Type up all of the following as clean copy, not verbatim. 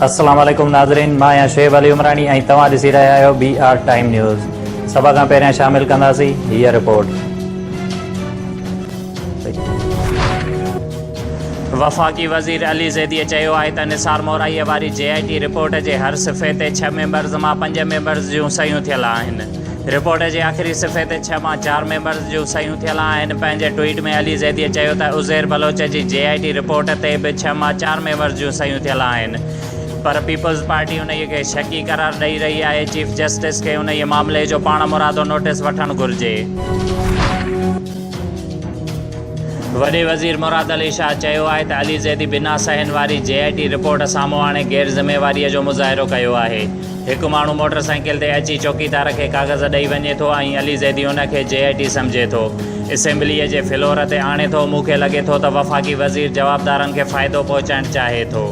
अस्सलाम वालेकुम नाज़रीन, मां आहियां शुएब अली उमरानी ऐं तव्हां ॾिसी रहिया आहियो BR टाइम न्यूज़। सभ खां पहिरियां शामिल कंदासीं हीअ रिपोर्ट। वफ़ाक़ी वज़ीर अली ज़ैदीअ चयो आहे त निसार मोराईअ वारी JIT रिपोर्ट जे हर सिफ़े ते 6 मेंबर्स मां 5 मेंबर्स जूं सयूं थियल आहिनि। रिपोर्ट जे आख़िरी सिफ़े ते 6 मां 4 मेंबर्स जूं सयूं थियल आहिनि। पंहिंजे ट्वीट में अली ज़ैदीअ चयो त उज़ैर बलोच जी JIT रिपोर्ट ते बि 6 मां 4 मेंबर्स जूं सयूं थियल आहिनि, पर पीपल्स पार्टी उन खे शकी करार ॾेई रही आहे। चीफ जस्टिस खे उन मामले जो पाण मुरादो नोटिस वठणु घुरिजे। वॾे वज़ीर मुराद अली शाह चयो आहे त अली ज़ैदी बिना सहन वारी JIT रिपोर्ट साम्हूं हाणे गैर ज़िम्मेवारीअ जो मुज़ाहिरो कयो आहे। हिकु माण्हू मोटरसाइकिल ते अची चौकीदार खे काग़ज़ ॾेई वञे थो ऐं अली ज़ैदी उन खे JIT सम्झे थो, असेंबलीअ जे फ्लोर ते आणे थो। मूंखे लॻे थो त वफ़ाक़ी वज़ीर जवाबदारनि खे फ़ाइदो पहुचाइणु चाहे थो।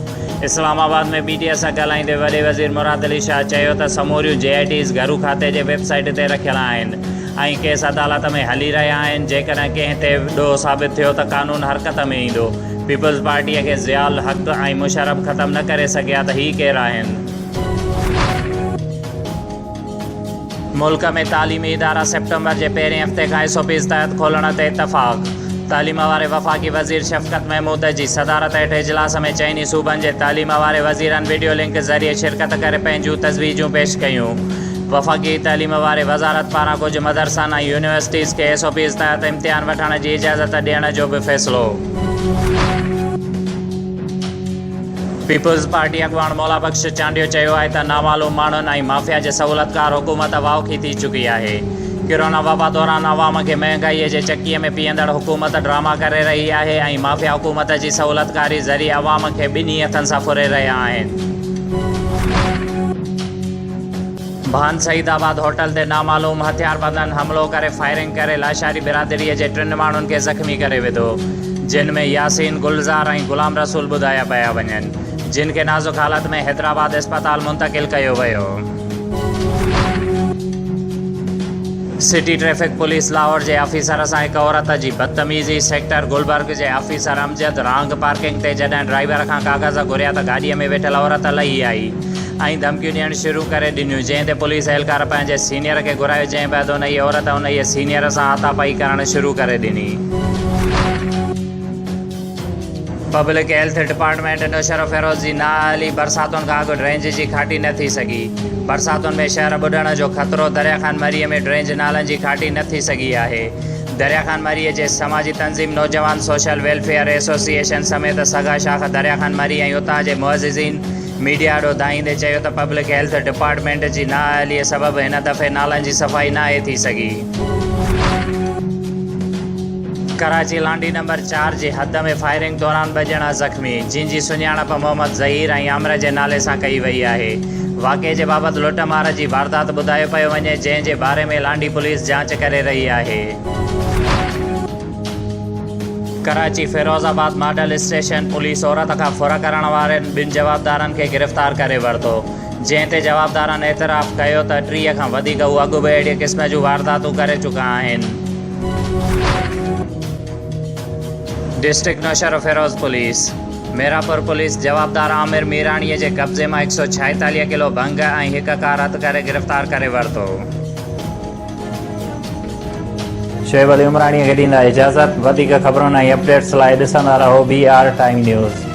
इस्लामाबाद में मीडिया सां ॻाल्हाईंदे वॾे वज़ीर मुराद अली शाह चयो त समूरियूं JITs घरू खाते जे वेबसाइट ते रखियल आहिनि ऐं केस अदालत में हली रहिया आहिनि। जेकॾहिं कंहिं ते ॾोह साबित थियो त कानून हरकत में ईंदो। पीपल्स पार्टीअ खे ज़ियाल हक़ ऐं मुशर्रफ ख़तमु न करे सघिया त ही केरु आहिनि। मुल्क में तालीमी इदारा सेप्टेंबर जे पहिरें हफ़्ते खां SOPs तहत खोलण ते इतफ़ाक़। तालीम वारे वफ़ाक़ी वज़ीर शफ़क़त महमूद जी सदारत हेठि इजलास में चइनी सूबनि जे तालीम वारे वज़ीरनि वीडियो लिंक ज़रिए शिरकत करे पंहिंजूं तजवीज़ूं पेश कयूं। वफ़ाक़ी तालीम वारे वज़ारत पारां कुझु मदरसनि ऐं यूनिवर्सिटीज़ खे SOPs तहत इम्तिहान वठण जी इजाज़त ॾियण जो बि फ़ैसिलो। पीपल्स पार्टी अॻवान मौला बख़्श चांडियो चयो आहे त नामालूम माण्हुनि ऐं माफ़िया जे सहूलतकार हुकूमत वाउखी थी चुकी आहे। कोरोना वबा दौरान अवाम खे महांगाईअ जे चकीअ में पीअंदड़ हुकूमत ड्रामा करे रही आहे ऐं माफ़िया हुकूमत जी सहूलतकारी ज़रिए अवाम खे ॿिन्ही हथनि सां फुरे रहिया आहिनि। भान सईदाबाद होटल ते नामालूम हथियारबंदनि हमिलो करे फायरिंग करे लाशारी बिरादरीअ जे 3 माण्हुनि खे ज़ख़्मी करे विधो, जिन में यासीन, गुलज़ार ऐं ग़ुलाम रसूल ॿुधाया पिया वञनि, जिन खे नाज़ुक हालत में हैदराबाद अस्पताल मुंतक़िल कयो वियो। सिटी ट्रैफिक पुलिस लाहौर जे ऑफिसर सां हिकु औरत जी बदतमीज़ी। सेक्टर गुलबर्ग जे ऑफिसर अमजद रांग पार्किंग ते जॾहिं ड्राइवर खां काग़ज़ घुरिया त गाॾीअ में वेठल औरत लही आई ऐं धमकियूं ॾियणु शुरू करे ॾिनियूं, जंहिं ते पुलिस एहलकार पंहिंजे सीनियर खे घुरायो, जंहिं बैदि उन औरत उन सीनियर सां हाथापाई करणु शुरू करे ॾिनी। पब्लिक हेल्थ डिपार्टमेंट नौशर फ़िरोज़ जी नाअहली बरसातुनि खां अॻु ड्रेनेज जी खाटी न थी सघी। बरसातुनि में शहर ॿुॾण जो ख़तरो। दरिया ख़ान मरीअ में ड्रेनेज नालनि जी खाटी न थी सघी आहे। दरिया ख़ान मरीअ जे समाजी तंज़ीम नौजवान सोशल वेलफेयर एसोसिएशन समेत सॻा शाख दरिया ख़ान मरी ऐं उतां जे मुअज़्ज़िज़ीन मीडिया ॾों धाईंदे चयो त पब्लिक हेल्थ डिपार्टमेंट जी नाअहलीअ सबबु हिन दफ़े नालनि जी सफ़ाई नाहे थी सघी। कराची लांडी नंबर 4 जी हद में फायरिंग दौरान 2 ॼणा ज़ख़्मी, जिन जी सुञाणप मोहम्मद ज़हीर ऐं आमिर जे नाले सां कई वई आहे। वाक़े जे बाबति लुटमार जी वारदात ॿुधायो पियो वञे, जंहिं जे बारे में लांडी पुलिस जांच करे रही आहे। Karachi Firozabad model station police औरत खां फुर करण वारनि 2 जवाबदारनि खे गिरफ़्तार करे वरितो, जंहिं ते जवाबदारनि एतिराफ़ कयो त 3 खां वधीक हू अॻु बि अहिड़े क़िस्म जूं वारदातूं करे चुका आहिनि। District नौशर Firoz police Merapur police जवाबदार आमिर मीराणीअ जे कब्ज़े मां 146 किलो भंग ऐं 1 कार हथ करे गिरफ़्तार करे वरितो। शुएब अली उमराणीअ खे ॾींदा इजाज़त। वधीक ख़बरुनि ऐं अपडेट्स लाइ ॾिसंदा रहो BR टाइम न्यूज़।